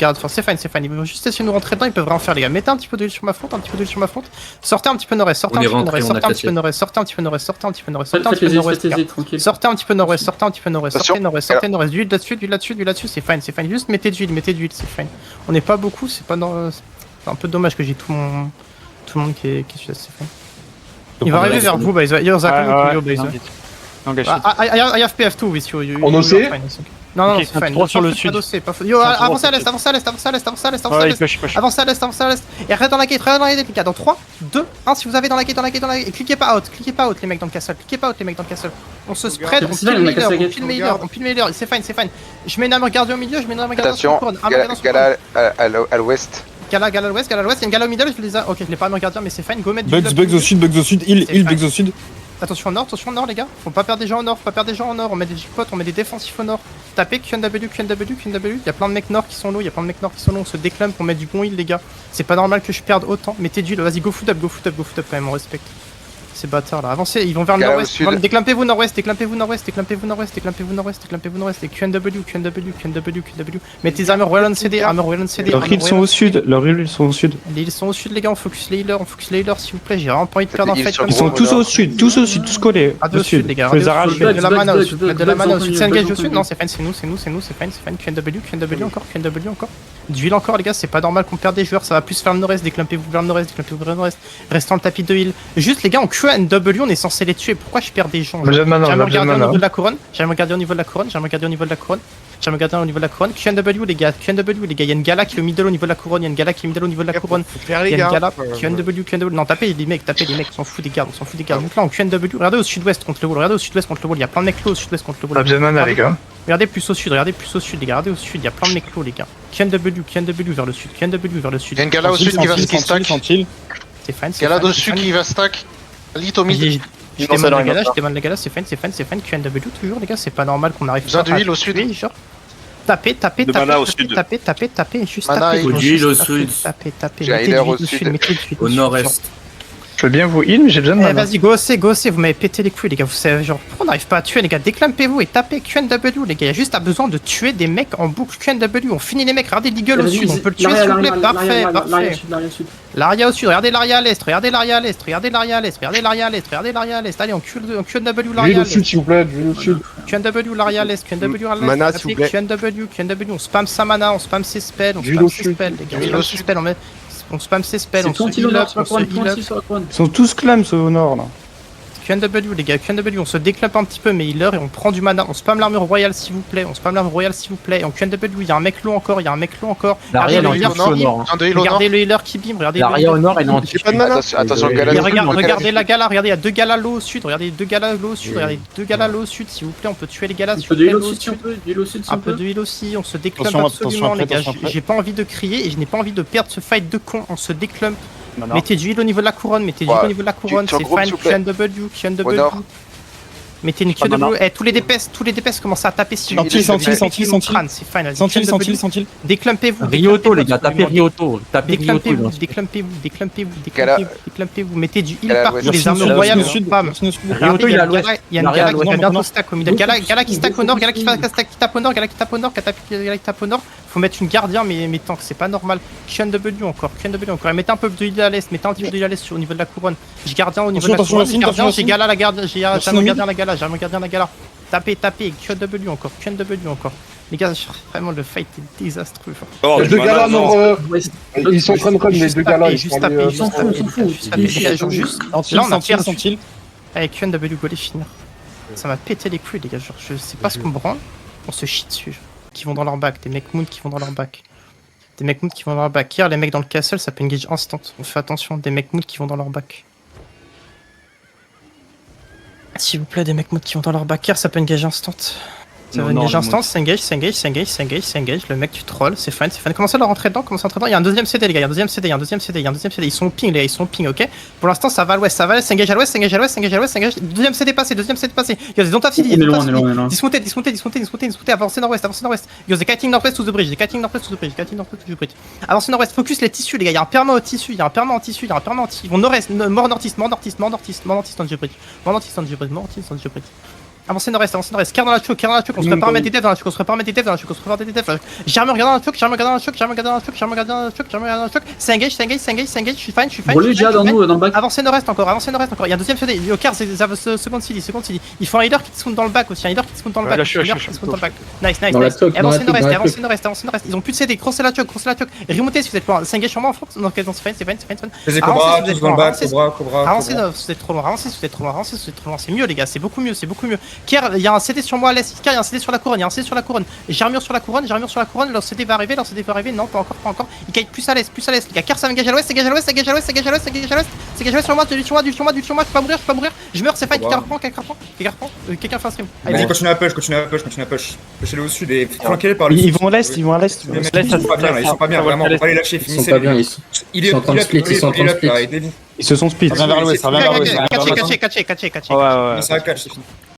garde, enfin, c'est fine, ils vont juste essayer de nous rentrer dedans, ils peuvent rien faire les gars. Mettez un petit peu d'huile sur ma fronte, sortez un petit peu nord-est, sortez un petit peu nord-est, sortez un petit peu nord-est, sortez un petit peu nord-est, sortez un petit peu nord-est, sortez un petit peu nord-est, sortez un petit peu nord-est, sortez un petit peu nord-est, sortez nord-est, d'huile là-dessus, c'est fine, juste mettez d'huile, c'est fine. On n'est pas beaucoup, c'est pas dans... C'est un peu dommage que j'ai tout le monde qui est là, c'est fine. Il va arriver vers vous, base, you're base. I have PF2 with you. On OC? Non, c'est fine. Trop sur le sud. Yo, avancez à l'est. Avancez à l'est. Et arrête dans la gate, les gars. Dans 3, 2, 1, si vous avez dans la gate. Et cliquez pas out, les mecs dans le castle. On se spread, on filme les healers. C'est fine. Je mets une armure gardien au milieu, sur Attention, Gala à l'ouest. Gala à l'ouest, il y a une Gala au milieu, je les ai. Ok, je l'ai pas armure gardien, mais c'est fine. Go mettre du Bugs au sud, il Bugs au sud. Attention au nord les gars, faut pas perdre des gens au nord, on met des G-pots, on met des défensifs au nord. Tapez QNW, il y a plein de mecs nord qui sont low, on se déclame pour mettre du bon heal les gars. C'est pas normal que je perde autant, mettez du heal, vas-y go foot up quand même, on respecte. Ces bâtards là, avancez, ils vont vers le nord-ouest, déclampez-vous nord-ouest, et QNW. Mettez les armures Royal on CD, Leurs heals sont au sud, ils sont au sud les gars, on focus les healers s'il vous plaît, j'ai vraiment pas envie de perdre en fait. Ils sont tous au sud, tous collés. Au sud les gars, de la mana au sud, c'est engage au sud, non c'est fine, c'est nous, c'est fine, QNW encore. Du heal encore les gars, c'est pas normal qu'on perde des joueurs, ça va plus faire le nord-est, déclampez-vous vers le nord-est, restant le tapis de heal. Juste les gars, on QNW, on est censé les tuer, pourquoi je perds des gens? J'ai un gardien au niveau de la couronne, QNW les gars, il y a une Gala qui est au middle au niveau de la couronne, non tapez les mecs, on s'en fout des gardes, donc là en QNW, regardez au sud-ouest contre le wall, il y a plein de mecs clés au sud-ouest contre le wall. J'ai mana les gars. Regardez plus au sud les gars, regardez au sud, il y a plein de mecs clos les gars. QNW vers le sud, Il y a une Gala au sud qui stack. C'est fine. Gala au sud qui va stack. Lit au mid. Je demande les gars, c'est fine, QNW toujours les gars, c'est pas normal qu'on arrive. Besoin d'huile au sud. Tapez, juste tapez. D'huile au sud. J'ai un healer au sud. Au nord-est. Je veux bien vous heal, mais j'ai besoin de mana. Vas-y, go OC, vous m'avez pété les couilles les gars, vous savez genre pourquoi on n'arrive pas à tuer les gars, déclampez-vous et tapez QNW les gars, il y a juste besoin de tuer des mecs en boucle QNW, on finit les mecs, regardez l'Eagle au sud, on peut le tuer s'il vous plaît, parfait. L'aria au sud, regardez l'aria à l'est, regardez l'aria à l'est, allez on QNW l'aria à l'est. Au sud s'il vous plaît, au sud. QNW l'aria à l'est, Mana s'il vous plaît. QNW, on spam sa mana, on spam ses spells, les gars, on spam ses spells, on se heal up, Ils sont tous clams au nord là. QNW les gars, on se déclape un petit peu mais healer et on prend du mana, on spam l'armure royale s'il vous plaît, et en QNW il y a un mec low encore, L'arrière regardez le healer qui bim, regardez au nord et non. Attention, Gala. Regardez la Gala, regardez il y a 2 Galas low au sud, s'il vous plaît, on peut tuer les Galas, un peu de heal aussi, un peu de heal aussi, on se déclump absolument les gars, j'ai pas envie de crier et je n'ai pas envie de perdre ce fight de con, on se déclump. Mettez du heal au niveau de la couronne, c'est fine, QNW. Mettez une QNW, tous les DPS commencent à taper sur Senti. c'est fine, vas-y, Senti. déclampez-vous. Ryoto les gars, tapez Ryoto. Déclampez-vous, mettez du heal partout, les armures royales, spam. Ryoto il est à l'ouest. Il y a une Gala qui va bientôt stack au milieu. Gala qui stack au nord, Gala qui tape au nord, faut mettre une gardien mais tant que c'est pas normal. QNW encore, et mettez un peu de heal à l'est, au niveau de la couronne. J'ai gardien au niveau de la couronne, j'ai Gala la garde, j'ai un gardien la Gala. Tapez, QNW encore. Les gars, vraiment le fight est désastreux. Les deux Galas nord, ils sont en train de run les deux Galas. Ils s'en foutent. Juste. Là on a perdu. Allez, QNW, go les finir. Ça m'a pété les couilles les gars, genre je sais pas ce qu'on branle, on se chie dessus. Qui vont dans leur back, des mecs moon qui vont dans leur back. Hier, les mecs dans le castle, ça peut engage instant. On fait attention, des mecs moon qui vont dans leur back. S'il vous plaît, des mecs moon qui vont dans leur back, hier, ça peut engage instant. Ça va engage instant, c'est engage. Le mec tu troll, c'est fine. Commencez à leur rentrer dedans, Il y a un deuxième CD les gars, Ils sont ping les gars, ok. Pour l'instant ça va à l'ouest, c'est engage à l'ouest. Deuxième CD passé. Yo, don't have CD, dismontez, avancez nord-ouest. Yo, the kiting nord-west to the bridge, Avancez nord-ouest, focus les tissus les gars, il y a un perma au tissu, Ils vont nord-est, mort nord-east on the bridge. Avancez nord-est, Car dans la choke, on se prépare à mettre des devs dans la choke, on se prépare à mettre des devs dans la choke, on se prépare à mettre des devs. Jamais regarder dans la choke, jamais regarder dans la choke, jamais regarder dans la choke, jamais regarder dans la choke, jamais regarder dans la choke. C'est engage, je suis fine. Brûlez déjà dans nous, dans le back. Avancez nord-est encore. Il y a un deuxième CD. Au car, c'est second CD. Il faut un healer qui te spawn dans le back aussi. Nice. Avancez nord-est. Ils ont plus de CD. Crossez la choke. Remontez si vous êtes loin. C'est engage sur moi en front. Donc, c'est fine. Avancez si vous êtes trop loin. C'est mieux, les gars. C'est beaucoup mieux. Kier, il y a un CD sur moi à l'est. Kier, il y a un CD sur la couronne. J'ai armure sur la couronne. Leur CD va arriver. Non, pas encore. Il kite plus à l'est, les gars. Kier, ça engage à l'ouest. C'est gage sur moi, du sur moi, je peux pas mourir. Je meurs, c'est fine. Quelqu'un fait un stream. Allez, continue à push. Pushez-le au sud et flanquez-les par le sud. Ils vont à l'est. Ils sont pas bien, vraiment. On va les lâcher, finissez. Ils sont pas bien, ils sont en train de split. Ils se sont split. Reviens vers l'ouest, Catché. Ouais. Ça va catch, c'est fini.